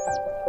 Krishna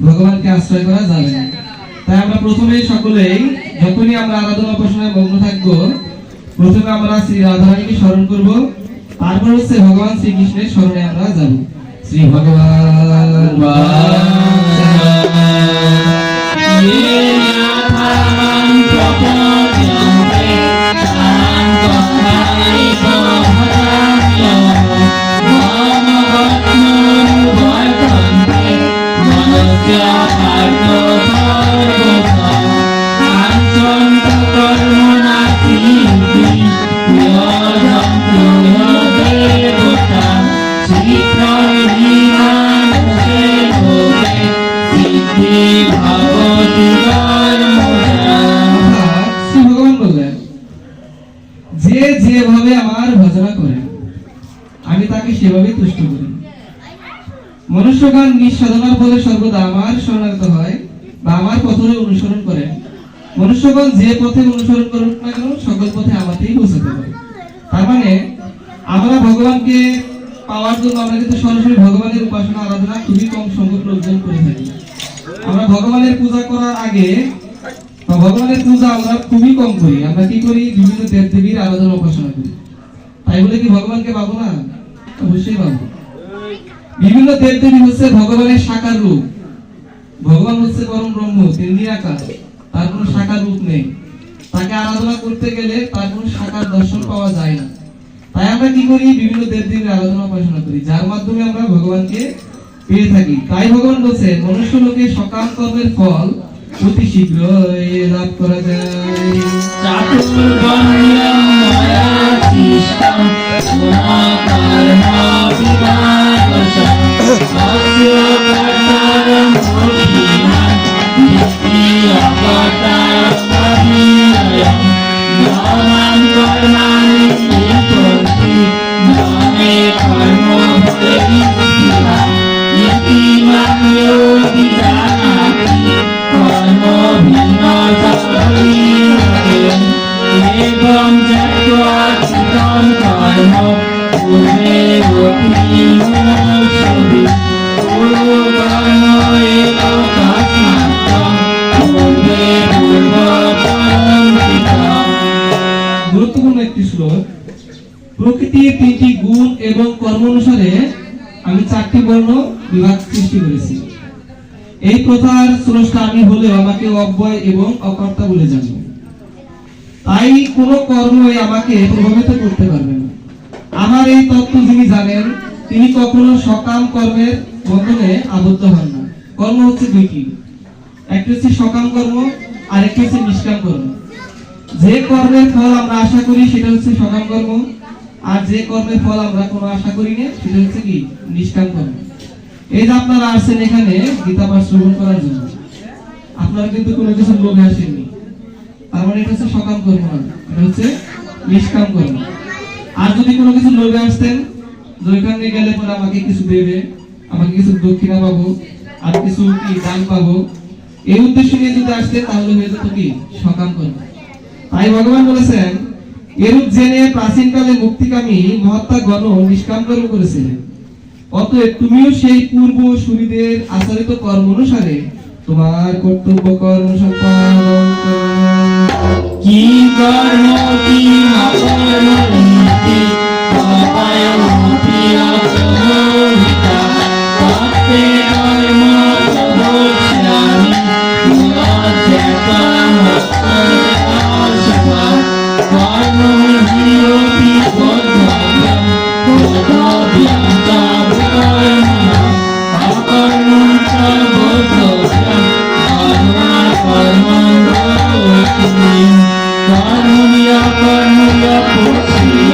ভগবানকে আশ্রয় করা যাবে না। তাই আমরা প্রথমেই সকলেই যখনই আমরা আরাধনা উপাসনায় মগ্ন থাকবো, প্রথমে আমরা শ্রী রাধারানীকে স্মরণ করব, তারপর হচ্ছে ভগবান শ্রীকৃষ্ণের স্মরণে আমরা যাব। শ্রী ভগবান যে যেভাবে আমার ভজনা করেন আমি তাকে সেভাবে তুষ্ট করি। মনুষ্যগণ নিঃসাধনার ফলে সর্বদা আমার শরণাগত হয় বা আমার পথে অনুসরণ করেন। মনুষ্যগণ যে পথে অনুসরণ করুক না কেন সকল পথে আমাকেই পৌঁছাতে পারে। তার মানে আমরা ভগবানকে পাওয়ার জন্য আমরা কিন্তু সরাসরি ভগবানের উপাসনা আরাধনা খুবই কম সংখ্যক লোকজন করে থাকি। আমরা ভগবানের পূজা করার আগে ভগবানের পূজা আমরা খুবই কম করি। আমরা কি করি? বিভিন্ন দেব দেবীর আরাধনা উপাসনা করি। তাই বলে কি ভগবানকে পাবো না? অবশ্যই পাবো। বিভিন্ন দেব দেবী হচ্ছে ভগবানের সাকার রূপ। ভগবান হচ্ছে পরম ব্রহ্ম, তিনি নিরাকার, তার কোনো সাকার রূপ নেই। তাকে আরাধনা করতে গেলে তার কোনো সাকার দর্শন পাওয়া যায় না। তাই আমরা কি করি? বিভিন্ন দেব দেবীর আরাধনা উপাসনা করি, যার মাধ্যমে আমরা ভগবানকে পেয়ে থাকি। তাই ভগবান বলছে মনুষ্য লোকে সকাম কর্মের ফল অতি শীঘ্রই লাভ করা যায়। গুরুত্বপূর্ণ একটি শ্লোক। প্রকৃতির তিনটি গুণ এবং কর্ম অনুসারে আমি চারটি বর্ণ বিভাগ সৃষ্টি করেছি। এই প্রথার স্রষ্টা আমি হলেও আমাকে অব্যয় এবং অকর্তা বলে জানি। তাই কোন কর্মই আমাকে প্রভাবিত করতে পারবে না। আমার এই তত্ত্ব যিনি জানেন তিনি কখনো সকাম কর্মের বন্ধনে আবদ্ধ হন না। কর্ম হচ্ছে দুইটি, একটি হচ্ছে সকাম কর্ম আর একটি হচ্ছে নিষ্কাম কর্ম। যে কর্মের ফল আমরা আশা করি সেটা হচ্ছে সকাম কর্ম, আর যে কর্মের ফল আমরা কোনো আশা করি না সেটা হচ্ছে কি নিষ্কাম কর্ম। এই যে আপনারা আসছেন এখানে গীতা পাঠ শ্রবণ করার জন্য, আপনারা কিন্তু কোনো কিছু লোভে আসেননি। তার মানে এটা হচ্ছে সকাম কর্ম না, এটা হচ্ছে নিষ্কাম কর্ম। আর যদি কোনো কিছু লোভে আসতেন যে ওইখানে গেলে পরে আমাকে কিছু দেবে, আমাকে কিছু দক্ষিণা পাবো, আর কিছু কি দান পাবো, এই উদ্দেশ্য নিয়ে যদি আসতেন তাহলে হয়ে যেত কি সকাম কর্ম। তাই ভগবান বলেছেন এরূপ জেনে প্রাচীনকালে মুক্তিকামী মহাত্মা গণ নিষ্কাম কর্ম করেছিলেন। অতএব তুমিও সেই পূর্ব সুরীদের আচরিত কর্ম অনুসারে তোমার কর্তব্য কর্ম সম্পাদন করো। কি কর্ম কি অকর্ম নীতি অপায়মপি অকর্মহিতা তত্তে কর্ম প্রবক্ষ্যামি মজ্জতমস্কর্ষভা কর্মহিরপি বদ্ধব্যম বদ্ধব্যম কর্মণঃ অকর্মং চ বদ্ধব্যম কর্মং কর্মণি অকর্মণি পুষ্যে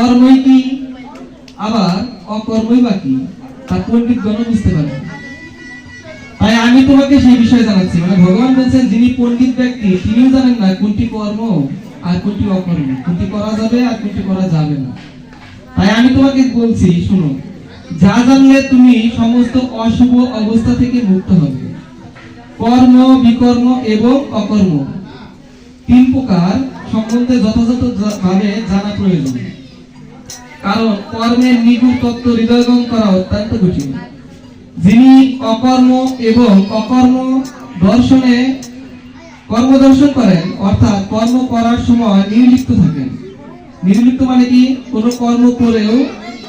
কর্মই কি আবার অকর্মই বা কি, তা পণ্ডিতগণ বুঝতে পারে। তাই আমি তোমাকে সেই বিষয়ে জানাচ্ছি, মানে ভগবান বলছেন যিনি পণ্ডিত ব্যক্তি তিনিও জানেন না কোনটি কর্ম আর কোনটি অকর্ম, কোনটি করা যাবে আর কোনটি করা যাবে না। তাই আমি তোমাকে বলছি, শুনো, যা জানলে তুমি সমস্ত অশুভ অবস্থা থেকে মুক্ত হবে। কর্ম, বিকর্ম এবং অকর্ম তিন প্রকার সম্বন্ধে যথাযথ ভাবে জানা প্রয়োজন, কারণ কর্মের নিগুড় তত্ত্ব হৃদয়ঙ্গম করা অত্যন্ত কঠিন। যিনি অকর্ম এবং অকর্ম দর্শনে কর্ম দর্শন করেন, অর্থাৎ কর্ম করার সময় নির্লিপ্ত থাকেন। নির্লিপ্ত মানে কি, কোনো কর্ম করেও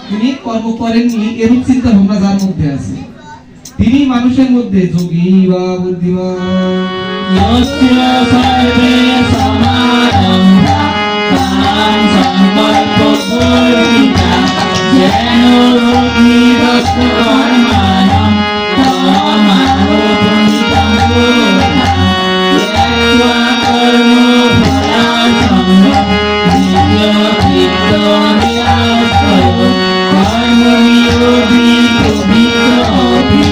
তিনি কর্ম করেননি এরূপ চিন্তা ভাবনা যার মধ্যে আছে, তিনি মানুষের মধ্যে যোগী বা বুদ্ধিমান। यस्य सर्वे समारम्भा तान् सङ्कल्पपूर्विता येन योगिरस्कर्माणं तमाहुर्नितं पुरुषः त्यक्त्वा कर्मफलासङ्गं नित्यचित्तनिराश्रयो कर्मनियोगी योगितोऽपि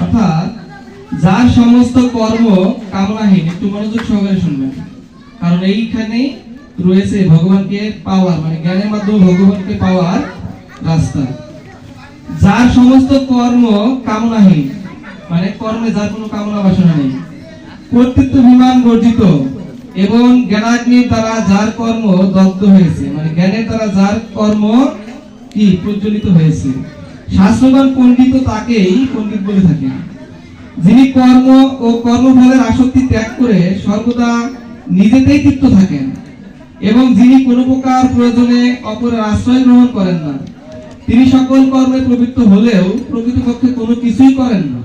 অর্থাৎ যার সমস্ত কর্ম কামনাহীন, একটু মনোযোগ সহকারে শুনবেন, কারণ এইখানে রয়েছে ভগবানকে পাওয়ার, মানে জ্ঞানের মাধ্যমে ভগবানকে পাওয়ার রাস্তা। যার সমস্ত কর্ম কামনাহীন, মানে কর্মে যার কোনো কামনা বাসনা নেই, কর্তৃত্ব বিমান বর্জিত এবং জ্ঞানাগ্নির দ্বারা যার কর্ম দগ্ধ হয়েছে, মানে জ্ঞানের দ্বারা যার কর্ম কি প্রজ্বলিত হয়েছে, শাস্ত্রবান পণ্ডিত তাকেই পণ্ডিত বলে থাকেন। যিনি কর্ম ও কর্মফলের আসক্তি ত্যাগ করে সর্বদা নিজেতেই তৃপ্ত থাকেন এবং যিনি কোনো প্রকার প্রয়োজনে অপরের আশ্রয় গ্রহণ করেন না, তিনি সকল কর্মে প্রবৃত্ত হলেও প্রকৃতপক্ষে কোনো কিছুই করেন না।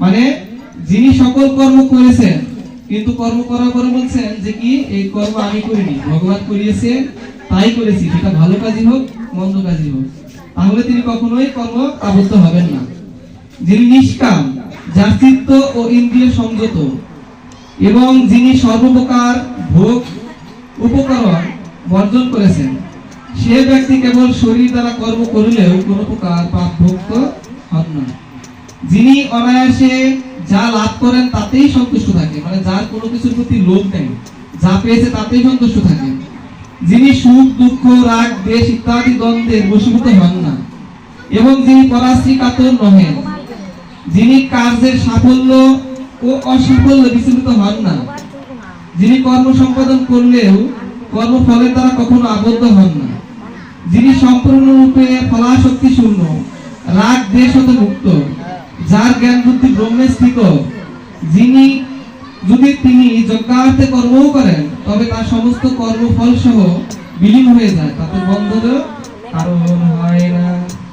মানে যিনি সকল কর্ম করেছেন কিন্তু কর্ম করার পরে বলছেন যে কি এই কর্ম আমি করিনি, ভগবান করিয়েছে তাই করেছি, সেটা ভালো কাজই হোক মন্দ কাজই হোক, তাহলে তিনি কখনোই কর্ম আবদ্ধ হবেন না। যিনি নিষ্কাম, যার চিত্ত ও ইন্দ্রিয় সংযত এবং যিনি সর্বপ্রকার ভোগ উপকরণ বর্জন করেছেন, সে ব্যক্তি কেবল শরীর দ্বারা কর্ম করলেও কোনো প্রকার পাপ ভুক্ত হন না। যিনি অনায়াসে যা লাভ করেন তাতেই সন্তুষ্ট থাকে, মানে যার কোনো কিছুর প্রতি লোভ নেই, যা পেয়েছে তাতেই সন্তুষ্ট থাকেন। যিনি সুখ দুঃখ রাগ দ্বেষ ইত্যাদি দ্বন্দ্বের বশীভূত হন না এবং যিনি পরাশ্রী কাতর নহেন, যিনি কার্যের সাফল্য ও অসাফল্য বিচলিত হন না, যিনি কর্ম সম্পাদন করলেও কর্মফলের দ্বারা কখনো আবদ্ধ হন না, যিনি সম্পূর্ণরূপে ফলাশক্তি শূন্য, রাগ দ্বেষ হতে মুক্ত, যার জ্ঞান বুদ্ধি ব্রহ্মে স্থিত, যিনি যদি তিনি যজ্ঞার্থে কর্মও করেন তবে তার সমস্ত কর্মফল সহ বিলীন হয়ে যায়, তাতে বন্ধনের কারণ হয় না।